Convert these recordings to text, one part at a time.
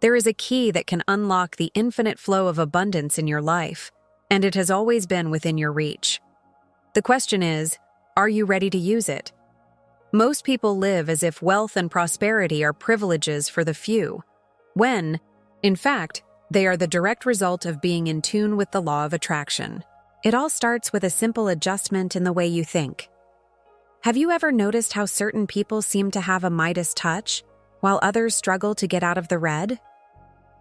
There is a key that can unlock the infinite flow of abundance in your life, and it has always been within your reach. The question is, are you ready to use it? Most people live as if wealth and prosperity are privileges for the few, when, in fact, they are the direct result of being in tune with the law of attraction. It all starts with a simple adjustment in the way you think. Have you ever noticed how certain people seem to have a Midas touch, while others struggle to get out of the red?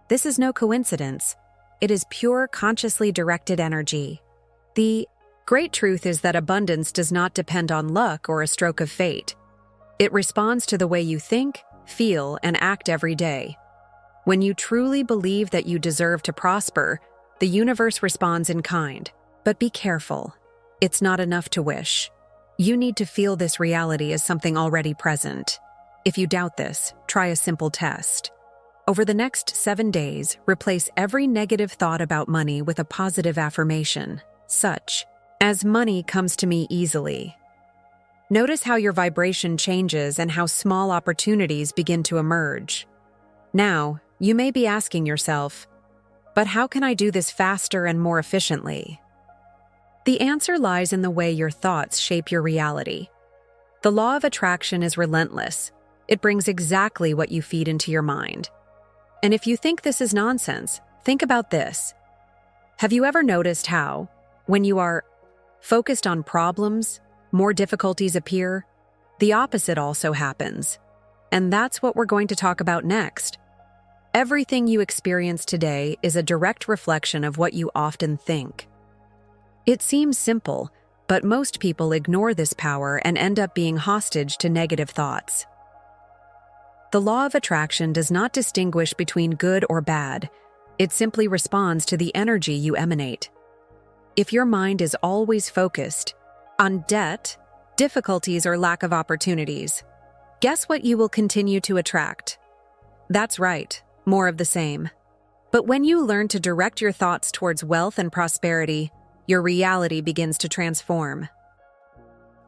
This is no coincidence. It is pure, consciously directed energy. The great truth is that abundance does not depend on luck or a stroke of fate. It responds to the way you think, feel, and act every day. When you truly believe that you deserve to prosper, the universe responds in kind. But be careful. It's not enough to wish. You need to feel this reality as something already present. If you doubt this, try a simple test. Over the next 7 days, replace every negative thought about money with a positive affirmation, such as money comes to me easily. Notice how your vibration changes and how small opportunities begin to emerge. Now, you may be asking yourself, but how can I do this faster and more efficiently? The answer lies in the way your thoughts shape your reality. The law of attraction is relentless. It brings exactly what you feed into your mind. And if you think this is nonsense, think about this. Have you ever noticed how, when you are focused on problems, more difficulties appear? The opposite also happens. And that's what we're going to talk about next. Everything you experience today is a direct reflection of what you often think. It seems simple, but most people ignore this power and end up being hostage to negative thoughts. The law of attraction does not distinguish between good or bad. It simply responds to the energy you emanate. If your mind is always focused on debt, difficulties, or lack of opportunities, guess what you will continue to attract? That's right, more of the same. But when you learn to direct your thoughts towards wealth and prosperity, your reality begins to transform.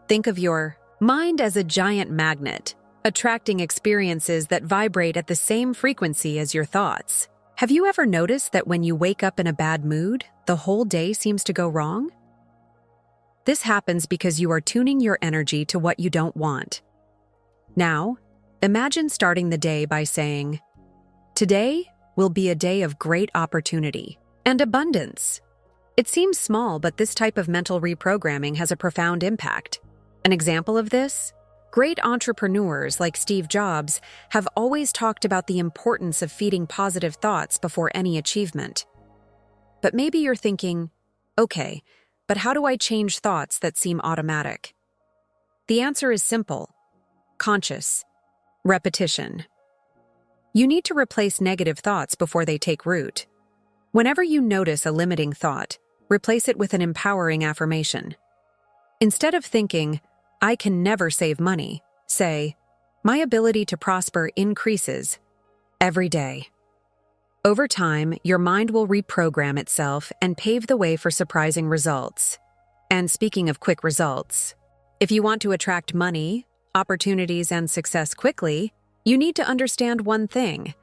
Think of your mind as a giant magnet, attracting experiences that vibrate at the same frequency as your thoughts. Have you ever noticed that when you wake up in a bad mood, the whole day seems to go wrong? This happens because you are tuning your energy to what you don't want. Now, imagine starting the day by saying, "Today will be a day of great opportunity and abundance." It seems small, but this type of mental reprogramming has a profound impact. An example of this? Great entrepreneurs like Steve Jobs have always talked about the importance of feeding positive thoughts before any achievement. But maybe you're thinking, okay, but how do I change thoughts that seem automatic? The answer is simple: conscious repetition. You need to replace negative thoughts before they take root. Whenever you notice a limiting thought, replace it with an empowering affirmation. Instead of thinking, "I can never save money," say, "My ability to prosper increases every day." Over time, your mind will reprogram itself and pave the way for surprising results. And speaking of quick results, if you want to attract money, opportunities, and success quickly, you need to understand one thing.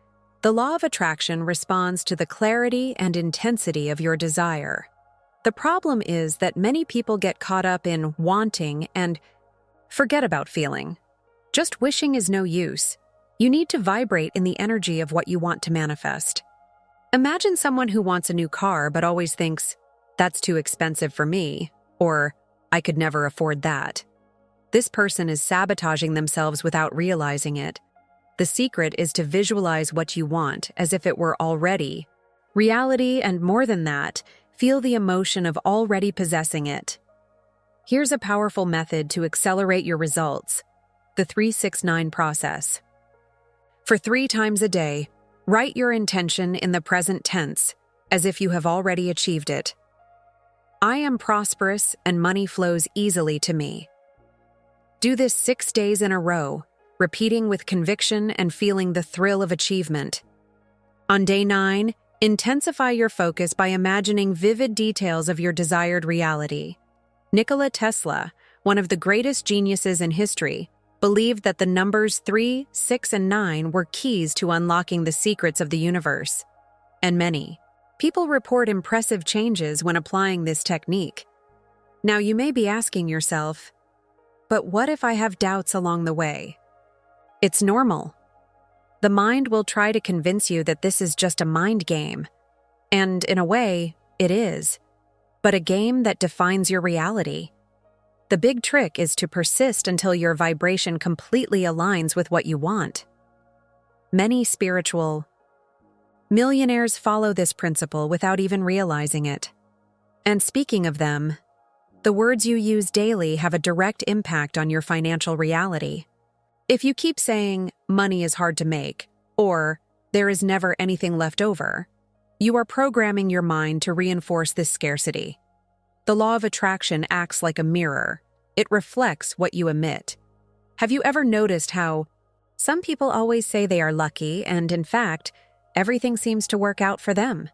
The law of attraction responds to the clarity and intensity of your desire. The problem is that many people get caught up in wanting and forget about feeling. Just wishing is no use. You need to vibrate in the energy of what you want to manifest. Imagine someone who wants a new car but always thinks, "That's too expensive for me," or "I could never afford that." This person is sabotaging themselves without realizing it. The secret is to visualize what you want as if it were already reality, and more than that, feel the emotion of already possessing it. Here's a powerful method to accelerate your results: the 3-6-9 process. For 3 times a day, write your intention in the present tense, as if you have already achieved it. I am prosperous and money flows easily to me. Do this 6 days in a row, repeating with conviction and feeling the thrill of achievement. On day 9, intensify your focus by imagining vivid details of your desired reality. Nikola Tesla, one of the greatest geniuses in history, believed that the numbers 3, 6, and 9 were keys to unlocking the secrets of the universe. And many people report impressive changes when applying this technique. Now you may be asking yourself, but what if I have doubts along the way? It's normal. The mind will try to convince you that this is just a mind game. And in a way, it is. But a game that defines your reality. The big trick is to persist until your vibration completely aligns with what you want. Many spiritual millionaires follow this principle without even realizing it. And speaking of them, the words you use daily have a direct impact on your financial reality. If you keep saying, money is hard to make, or there is never anything left over, you are programming your mind to reinforce this scarcity. The law of attraction acts like a mirror. It reflects what you emit. Have you ever noticed how some people always say they are lucky and, in fact, everything seems to work out for them?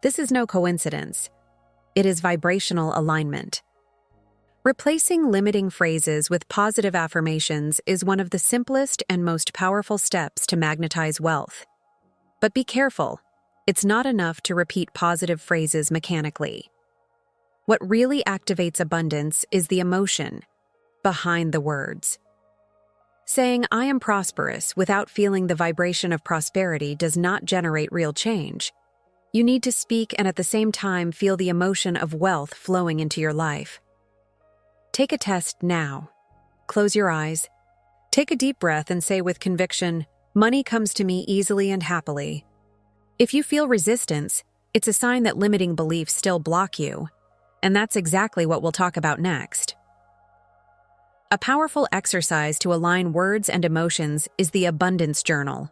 This is no coincidence. It is vibrational alignment. Replacing limiting phrases with positive affirmations is one of the simplest and most powerful steps to magnetize wealth. But be careful. It's not enough to repeat positive phrases mechanically. What really activates abundance is the emotion behind the words. Saying, "I am prosperous," without feeling the vibration of prosperity does not generate real change. You need to speak and at the same time feel the emotion of wealth flowing into your life. Take a test now. Close your eyes. Take a deep breath and say with conviction, "Money comes to me easily and happily." If you feel resistance, it's a sign that limiting beliefs still block you. And that's exactly what we'll talk about next. A powerful exercise to align words and emotions is the abundance journal.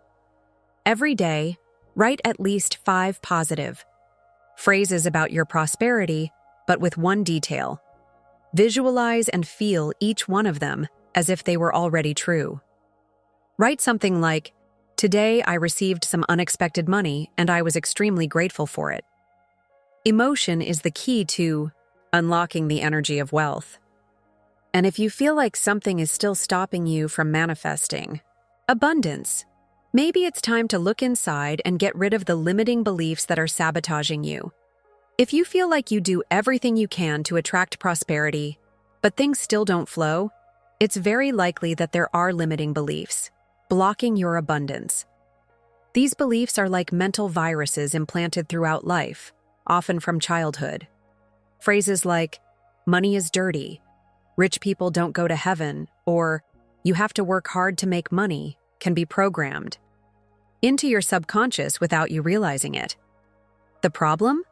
Every day, write at least 5 positive phrases about your prosperity, but with one detail. Visualize and feel each one of them as if they were already true. Write something like, "Today I received some unexpected money and I was extremely grateful for it." Emotion is the key to unlocking the energy of wealth. And if you feel like something is still stopping you from manifesting abundance, maybe it's time to look inside and get rid of the limiting beliefs that are sabotaging you. If you feel like you do everything you can to attract prosperity, but things still don't flow, it's very likely that there are limiting beliefs blocking your abundance. These beliefs are like mental viruses implanted throughout life, often from childhood. Phrases like, "Money is dirty," "Rich people don't go to heaven," or "You have to work hard to make money," can be programmed into your subconscious without you realizing it. The problem?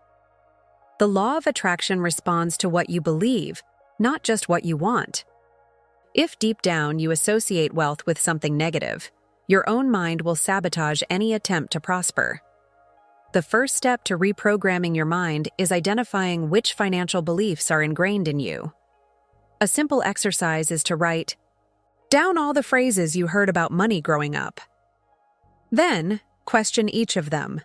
The law of attraction responds to what you believe, not just what you want. If deep down you associate wealth with something negative, your own mind will sabotage any attempt to prosper. The first step to reprogramming your mind is identifying which financial beliefs are ingrained in you. A simple exercise is to write down all the phrases you heard about money growing up. Then, question each of them.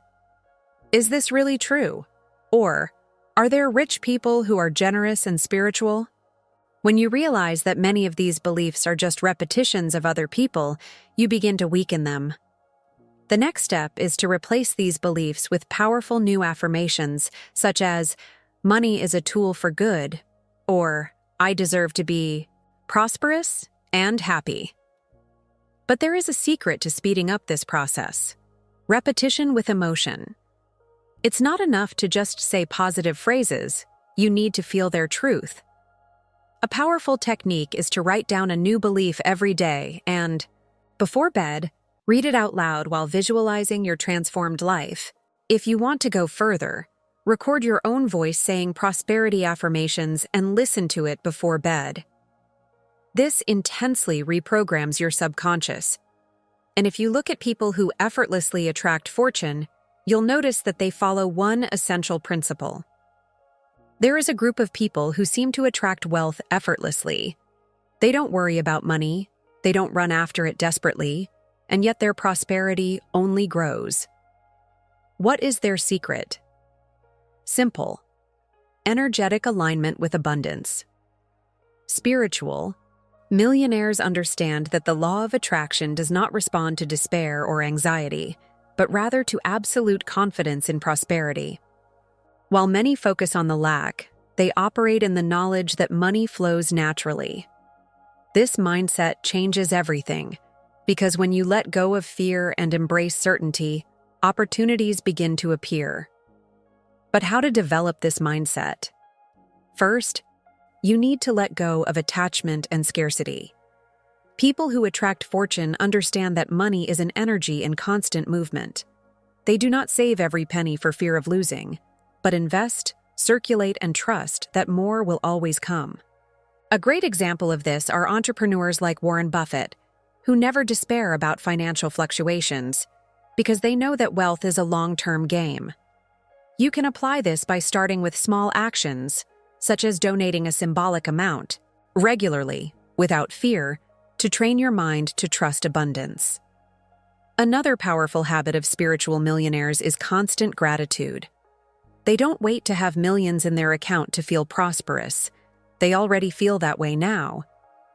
Is this really true? Or, are there rich people who are generous and spiritual? When you realize that many of these beliefs are just repetitions of other people, you begin to weaken them. The next step is to replace these beliefs with powerful new affirmations, such as, "Money is a tool for good," or "I deserve to be prosperous and happy." But there is a secret to speeding up this process: repetition with emotion. It's not enough to just say positive phrases, you need to feel their truth. A powerful technique is to write down a new belief every day and, before bed, read it out loud while visualizing your transformed life. If you want to go further, record your own voice saying prosperity affirmations and listen to it before bed. This intensely reprograms your subconscious. And if you look at people who effortlessly attract fortune, you'll notice that they follow one essential principle. There is a group of people who seem to attract wealth effortlessly. They don't worry about money, they don't run after it desperately, and yet their prosperity only grows. What is their secret? Simple. Energetic alignment with abundance. Spiritual. Millionaires understand that the law of attraction does not respond to despair or anxiety, but rather to absolute confidence in prosperity. While many focus on the lack, they operate in the knowledge that money flows naturally. This mindset changes everything, because when you let go of fear and embrace certainty, opportunities begin to appear. But how to develop this mindset? First, you need to let go of attachment and scarcity. People who attract fortune understand that money is an energy in constant movement. They do not save every penny for fear of losing, but invest, circulate, and trust that more will always come. A great example of this are entrepreneurs like Warren Buffett, who never despair about financial fluctuations, because they know that wealth is a long-term game. You can apply this by starting with small actions, such as donating a symbolic amount, regularly, without fear, to train your mind to trust abundance. Another powerful habit of spiritual millionaires is constant gratitude. They don't wait to have millions in their account to feel prosperous. They already feel that way now.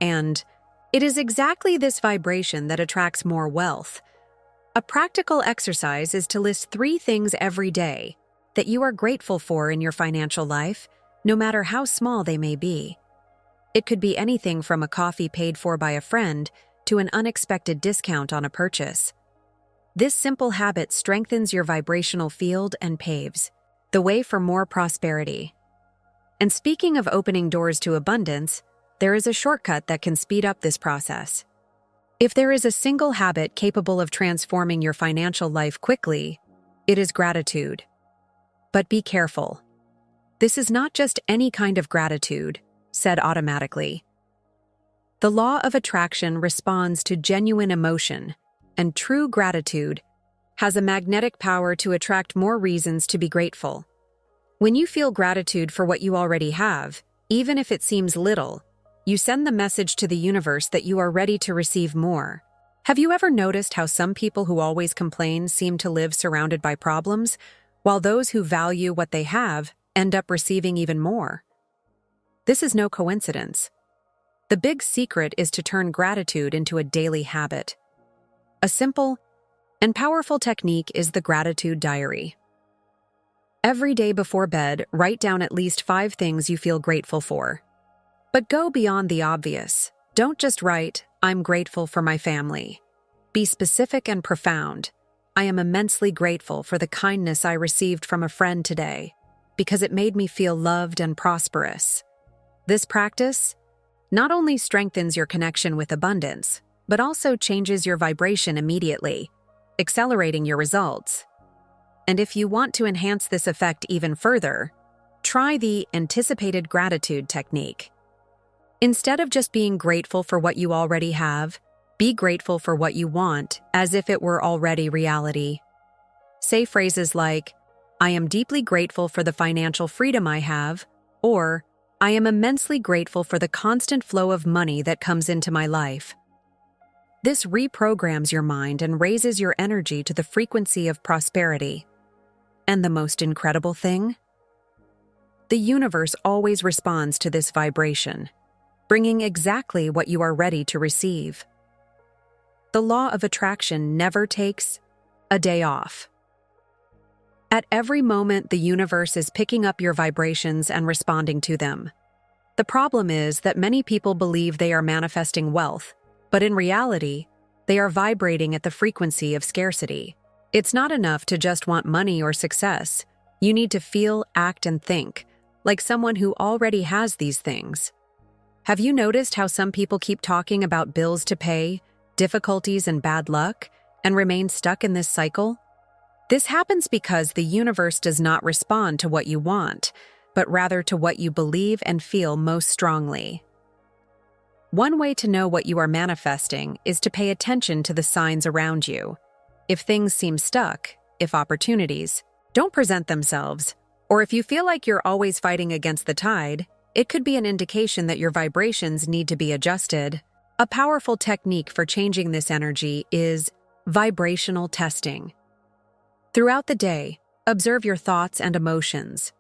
And it is exactly this vibration that attracts more wealth. A practical exercise is to list 3 things every day that you are grateful for in your financial life, no matter how small they may be. It could be anything from a coffee paid for by a friend to an unexpected discount on a purchase. This simple habit strengthens your vibrational field and paves the way for more prosperity. And speaking of opening doors to abundance, there is a shortcut that can speed up this process. If there is a single habit capable of transforming your financial life quickly, it is gratitude. But be careful. This is not just any kind of gratitude, said automatically. The law of attraction responds to genuine emotion, and true gratitude has a magnetic power to attract more reasons to be grateful. When you feel gratitude for what you already have, even if it seems little, you send the message to the universe that you are ready to receive more. Have you ever noticed how some people who always complain seem to live surrounded by problems, while those who value what they have end up receiving even more? This is no coincidence. The big secret is to turn gratitude into a daily habit. A simple and powerful technique is the gratitude diary. Every day before bed, write down at least 5 things you feel grateful for. But go beyond the obvious. Don't just write, "I'm grateful for my family." Be specific and profound. "I am immensely grateful for the kindness I received from a friend today, because it made me feel loved and prosperous." This practice not only strengthens your connection with abundance, but also changes your vibration immediately, accelerating your results. And if you want to enhance this effect even further, try the anticipated gratitude technique. Instead of just being grateful for what you already have, be grateful for what you want as if it were already reality. Say phrases like, "I am deeply grateful for the financial freedom I have," or "I am immensely grateful for the constant flow of money that comes into my life." This reprograms your mind and raises your energy to the frequency of prosperity. And the most incredible thing? The universe always responds to this vibration, bringing exactly what you are ready to receive. The law of attraction never takes a day off. At every moment, the universe is picking up your vibrations and responding to them. The problem is that many people believe they are manifesting wealth, but in reality, they are vibrating at the frequency of scarcity. It's not enough to just want money or success. You need to feel, act, and think like someone who already has these things. Have you noticed how some people keep talking about bills to pay, difficulties, and bad luck, and remain stuck in this cycle? This happens because the universe does not respond to what you want, but rather to what you believe and feel most strongly. One way to know what you are manifesting is to pay attention to the signs around you. If things seem stuck, if opportunities don't present themselves, or if you feel like you're always fighting against the tide, it could be an indication that your vibrations need to be adjusted. A powerful technique for changing this energy is vibrational testing. Throughout the day, observe your thoughts and emotions.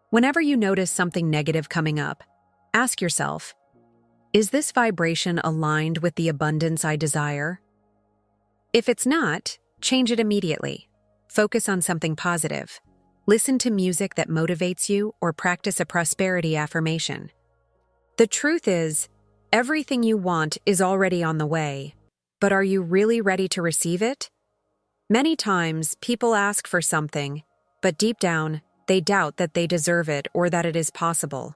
Whenever you notice something negative coming up, ask yourself, Is this vibration aligned with the abundance I desire? If it's not, change it immediately. Focus on something positive. Listen to music that motivates you or practice a prosperity affirmation. The truth is, everything you want is already on the way, but are you really ready to receive it? Many times, people ask for something, but deep down, they doubt that they deserve it or that it is possible.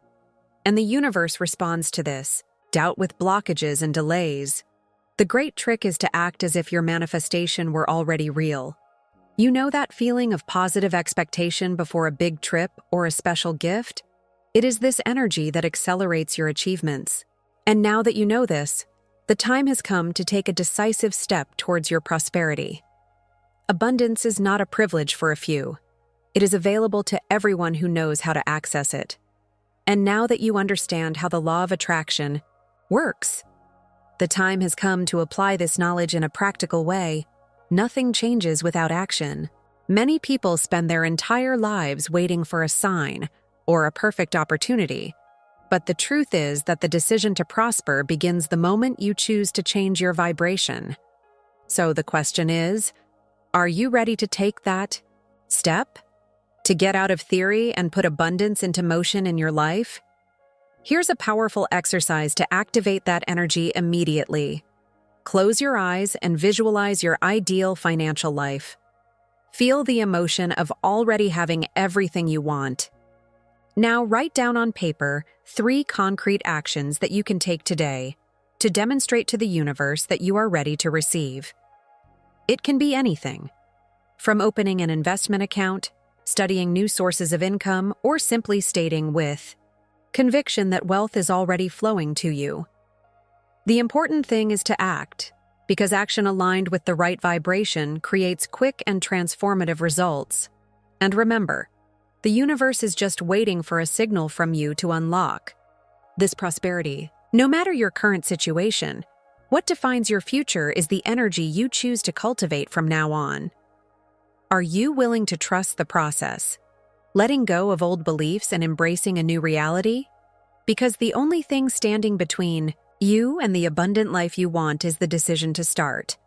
And the universe responds to this, doubt with blockages and delays. The great trick is to act as if your manifestation were already real. You know that feeling of positive expectation before a big trip or a special gift? It is this energy that accelerates your achievements. And now that you know this, the time has come to take a decisive step towards your prosperity. Abundance is not a privilege for a few. It is available to everyone who knows how to access it. And now that you understand how the law of attraction works, the time has come to apply this knowledge in a practical way. Nothing changes without action. Many people spend their entire lives waiting for a sign or a perfect opportunity. But the truth is that the decision to prosper begins the moment you choose to change your vibration. So the question is, are you ready to take that step? To get out of theory and put abundance into motion in your life? Here's a powerful exercise to activate that energy immediately. Close your eyes and visualize your ideal financial life. Feel the emotion of already having everything you want. Now write down on paper 3 concrete actions that you can take today to demonstrate to the universe that you are ready to receive. It can be anything, from opening an investment account, studying new sources of income, or simply stating with conviction that wealth is already flowing to you. The important thing is to act, because action aligned with the right vibration creates quick and transformative results. And remember, the universe is just waiting for a signal from you to unlock this prosperity. No matter your current situation, what defines your future is the energy you choose to cultivate from now on. Are you willing to trust the process, letting go of old beliefs and embracing a new reality? Because the only thing standing between you and the abundant life you want is the decision to start.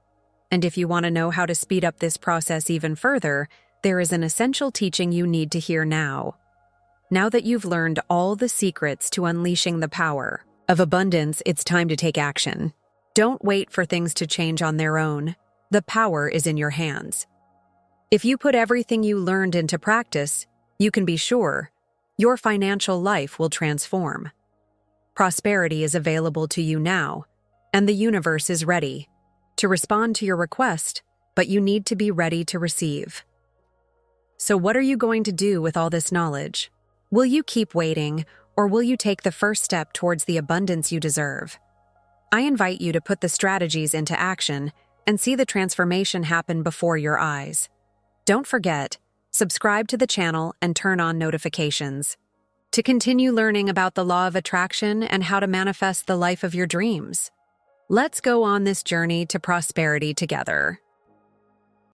And if you want to know how to speed up this process even further, there is an essential teaching you need to hear now. Now that you've learned all the secrets to unleashing the power of abundance, it's time to take action. Don't wait for things to change on their own. The power is in your hands. If you put everything you learned into practice, you can be sure your financial life will transform. Prosperity is available to you now, and the universe is ready to respond to your request, but you need to be ready to receive. So what are you going to do with all this knowledge? Will you keep waiting, or will you take the first step towards the abundance you deserve? I invite you to put the strategies into action and see the transformation happen before your eyes. Don't forget, subscribe to the channel and turn on notifications to continue learning about the law of attraction and how to manifest the life of your dreams. Let's go on this journey to prosperity together.